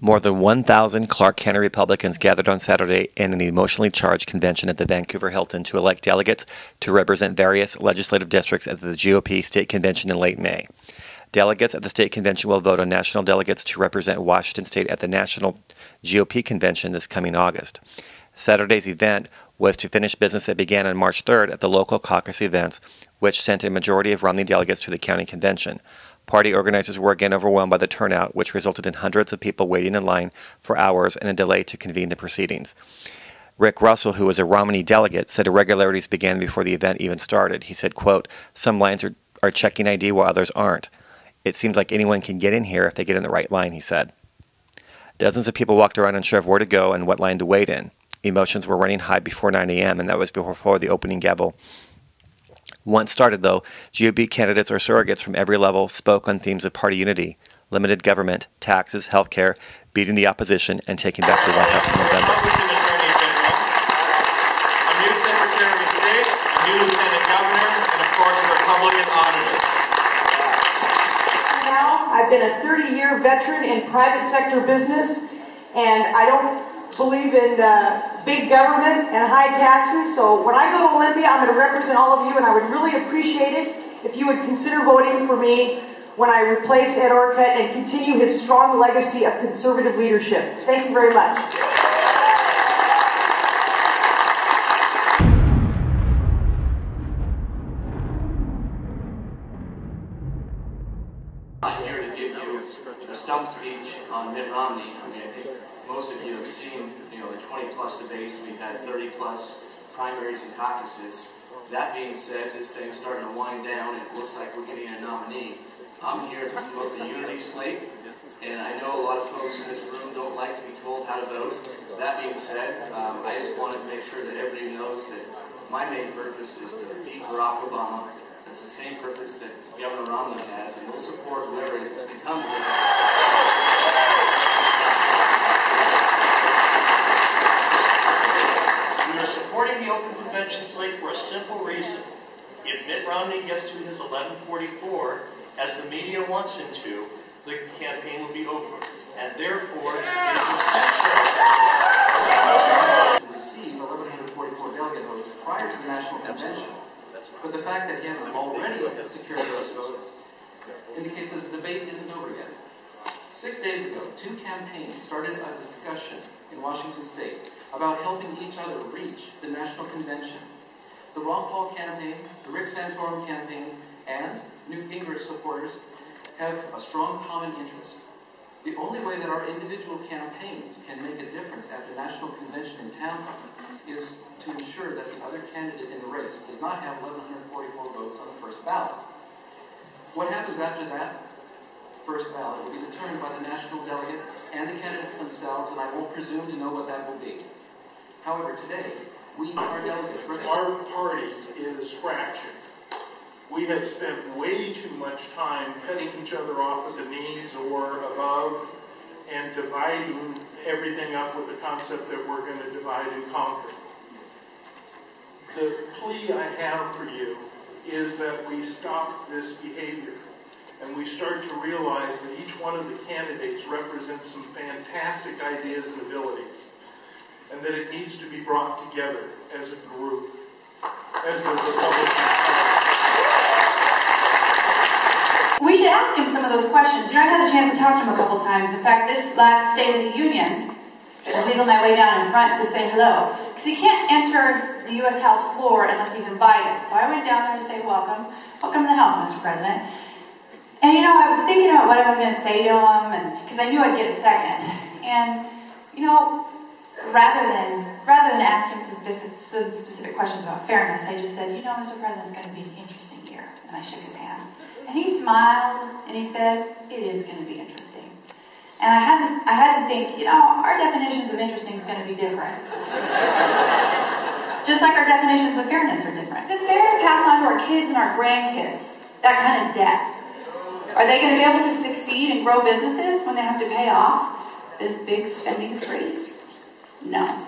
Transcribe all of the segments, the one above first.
More than 1,000 Clark County Republicans gathered on Saturday in an emotionally charged convention at the Vancouver Hilton to elect delegates to represent various legislative districts at the GOP state convention in late May. Delegates at the state convention will vote on national delegates to represent Washington state at the national GOP convention this coming August. Saturday's event was to finish business that began on March 3rd at the local caucus events, which sent a majority of Romney delegates to the county convention. Party organizers were again overwhelmed by the turnout, which resulted in hundreds of people waiting in line for hours and a delay to convene the proceedings. Rick Russell, who was a Romney delegate, said irregularities began before the event even started. He said, quote, "Some lines are checking ID while others aren't. It seems like anyone can get in here if they get in the right line," he said. Dozens of people walked around unsure of where to go and what line to wait in. Emotions were running high before 9 a.m., and that was before the opening gavel. Once started, though, GOP candidates or surrogates from every level spoke on themes of party unity, limited government, taxes, health care, beating the opposition, and taking back the White House in November. A new Secretary of State, a new Lieutenant Governor, and of course a Republican auditor. Now, I've been a 30-year veteran in private sector business, and I don't believe in big government and high taxes. So when I go to Olympia, I'm going to represent all of you, and I would really appreciate it if you would consider voting for me when I replace Ed Orcutt and continue his strong legacy of conservative leadership. Thank you very much. I'm here to give you a stump speech on Mitt Romney. I mean, I think most of you have seen, the 20-plus debates. We've had 30-plus primaries and caucuses. That being said, this thing's starting to wind down, and it looks like we're getting a nominee. I'm here to promote the unity slate, and I know a lot of folks in this room don't like to be told how to vote. That being said, I just wanted to make sure that everybody knows that my main purpose is to defeat Barack Obama. That's the same purpose that Governor Romney has, and we'll support whoever it comes with. We are supporting the open convention slate for a simple reason. If Mitt Romney gets to his 1144, as the media wants him to, the campaign will be over. And therefore, it is essential to receive 1,144 delegate votes prior to the national convention. But the fact that he hasn't already secured those votes indicates that the debate isn't over yet. 6 days ago, two campaigns started a discussion in Washington State about helping each other reach the national convention. The Ron Paul campaign, the Rick Santorum campaign, and Newt Gingrich supporters have a strong common interest. The only way that our individual campaigns can make a difference at the national convention in Tampa is to ensure that the other candidate in the race does not have 1,144 votes on the first ballot. What happens after that first ballot will be determined by the national delegates and the candidates themselves, and I won't presume to know what that will be. However, today, we, our delegates, our party is fractured. We have spent way too much time cutting each other off at the knees or above and dividing everything up with the concept that we're going to divide and conquer. The plea I have for you is that we stop this behavior and we start to realize that each one of the candidates represents some fantastic ideas and abilities, and that it needs to be brought together as a group, as the Republican Party. We should ask him some of those questions. I've had a chance to talk to him a couple times. In fact, this last State of the Union, I was on my way down in front to say hello, because he can't enter the U.S. House floor unless he's invited. So I went down there to say welcome. Welcome to the House, Mr. President. And I was thinking about what I was going to say to him, and because I knew I'd get a second. And rather than ask him some specific questions about fairness, I just said, Mr. President, it's going to be an interesting year. And I shook his hand. And he smiled, and he said, it is going to be interesting. And I had to think, our definitions of interesting is going to be different. Just like our definitions of fairness are different. Is it fair to pass on to our kids and our grandkids that kind of debt? Are they going to be able to succeed and grow businesses when they have to pay off this big spending spree? No.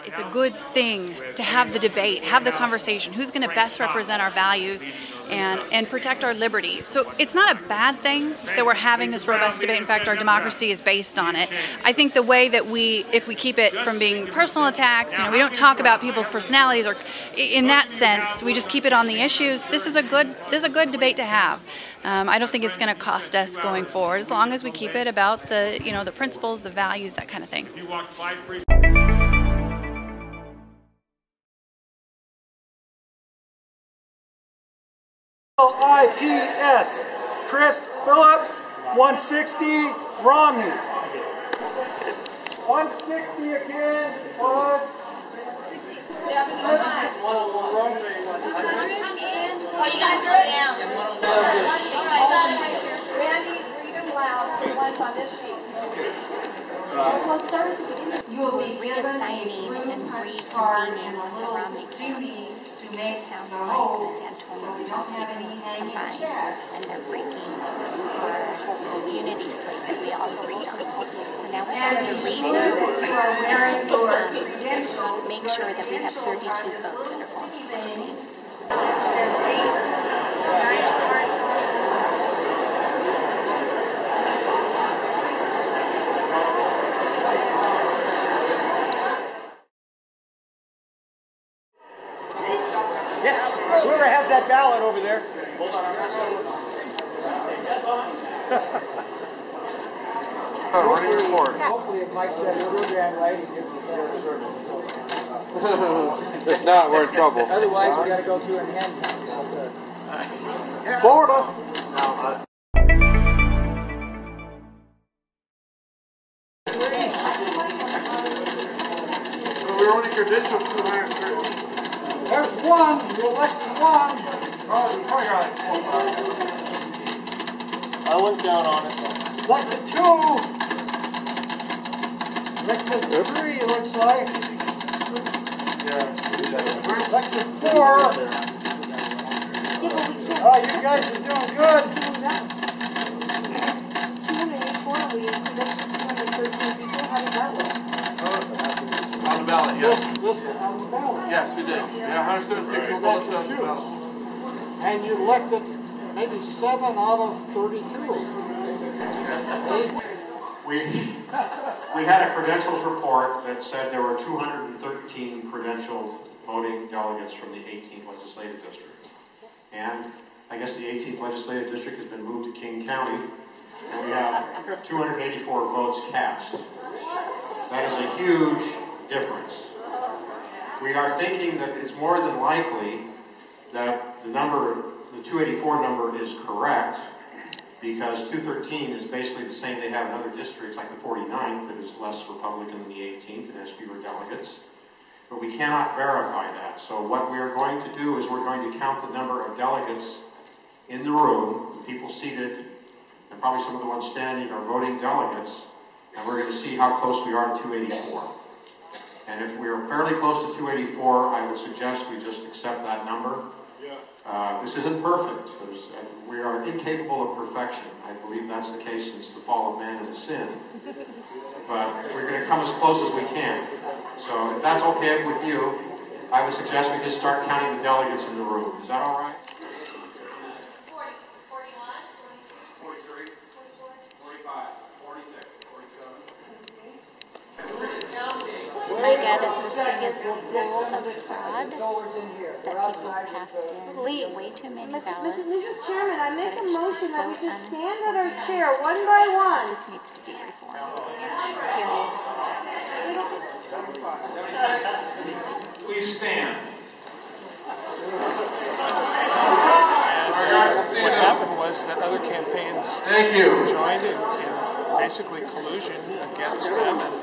It's a good thing to have the debate, have the conversation. Who's going to best represent our values and protect our liberties. So it's not a bad thing that we're having this robust debate. In fact, our democracy is based on it. I think the way that if we keep it from being personal attacks, we don't talk about people's personalities, or in that sense, we just keep it on the issues. This is a good debate to have. I don't think it's going to cost us going forward, as long as we keep it about the the principles, the values, that kind of thing. IPS, Chris Phillips, 160, Romney. 160 again was... Oh, you guys slow down. Randy, read them loud. The ones on this sheet. You will be given a blue punch card and a little duty to make some holes so we don't have any hanging checks. And they're breaking our unity slate that we all agreed on. So now we have to read you are wearing your credentials. Make sure that we have 32 votes that are going for me. Whoever has that ballot over there. Hold on. Running report. Hopefully, if Mike said program right, he gives us better service. If not, we're in trouble. Otherwise, we got to go through an hand count. Florida. We only credentialed 230. There's one. You elected one. Oh, you probably got it. I went down on it. Elected two. Elected three, looks like. Yeah. Elected four. Oh, you guys are doing good. 284, we credentialed 213 people. How did that look? On the ballot, yes. Listen, on the ballot. Yes, we did. Yeah, 176 people on the ballot. And you elected maybe 7 out of 32. We had a credentials report that said there were 213 credentialed voting delegates from the 18th legislative district. And I guess the 18th legislative district has been moved to King County, and we have 284 votes cast. That is a huge difference. We are thinking that it's more than likely that the 284 number is correct, because 213 is basically the same they have in other districts, like the 49th, that is less Republican than the 18th and has fewer delegates. But we cannot verify that. So what we are going to do is we're going to count the number of delegates in the room, the people seated, and probably some of the ones standing are voting delegates, and we're going to see how close we are to 284. And if we are fairly close to 284, I would suggest we just accept that number. This isn't perfect. We are incapable of perfection. I believe that's the case since the fall of man into sin. But we're going to come as close as we can. So if that's okay with you, I would suggest we just start counting the delegates in the room. Is that all right? 40, 41, 43, 45, 46, 47. My gut is this thing is full of fraud, that people passed in way too many ballots. Mrs. Chairman, I make a motion that we just stand at our chair one by one. This needs to be reformed. Please stand. What happened was that other campaigns joined in basically collusion against them and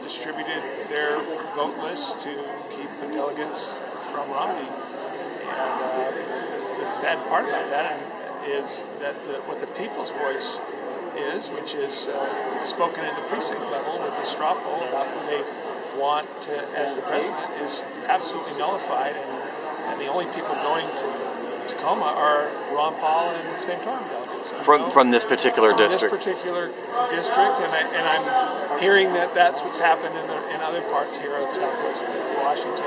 distributed their vote lists to keep the delegates from Romney. And the sad part about that is that what the people's voice is, which is spoken at the precinct level with the straw poll about who they want as the president, is absolutely nullified, and the only people going to Tacoma are Ron Paul and St. Torm delegates. From this particular district. This particular district, and I'm hearing that that's what's happened in other parts here of Southwest Washington.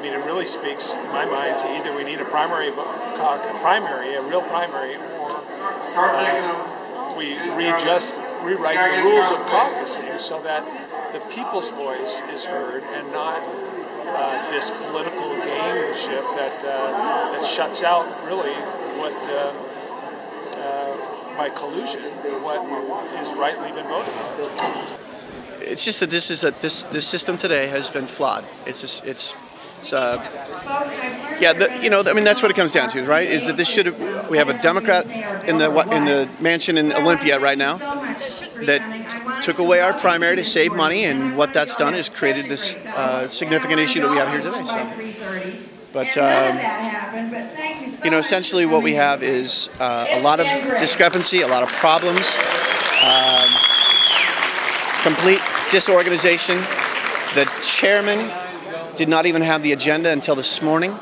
I mean, it really speaks, in my mind, to either we need a primary, a real primary, or we rewrite the rules of caucusing so that the people's voice is heard and not this political gameship that shuts out really what, by collusion, what is rightly been voted on. It's just that this system today has been flawed. I mean, that's what it comes down to, right? Is that this we have a Democrat in the mansion in Olympia right now that took away our primary to save money, and what that's done is created this significant issue that we have here today. So. But, essentially what we have is a lot of discrepancy, a lot of problems, complete disorganization. The chairman did not even have the agenda until this morning.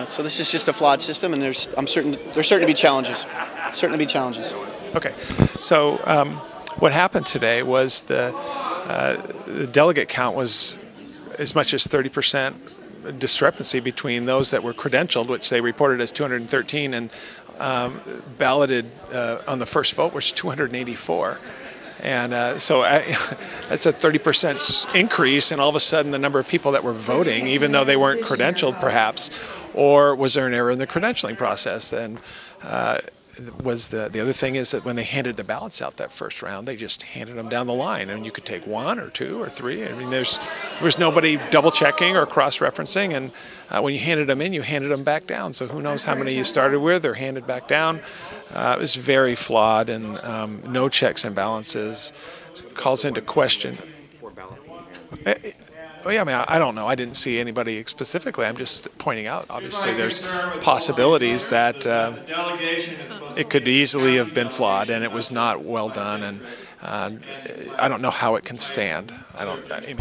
So this is just a flawed system, and there's certain to be challenges. Okay, so what happened today was the delegate count was as much as 30% discrepancy between those that were credentialed, which they reported as 213, and balloted on the first vote, which was 284. And so that's a 30% increase, and all of a sudden the number of people that were voting, even though they weren't credentialed perhaps, or was there an error in the credentialing process? And the other thing is that when they handed the ballots out that first round, they just handed them down the line, and you could take 1 or 2 or 3. I mean, there was nobody double checking or cross-referencing, and when you handed them in, you handed them back down. So who knows how many you started with or handed back down. It was very flawed, and no checks and balances. Calls into question. Well, yeah, I mean, I don't know. I didn't see anybody specifically. I'm just pointing out, obviously, there's possibilities that it could easily have been flawed, and it was not well done, and I don't know how it can stand. I mean,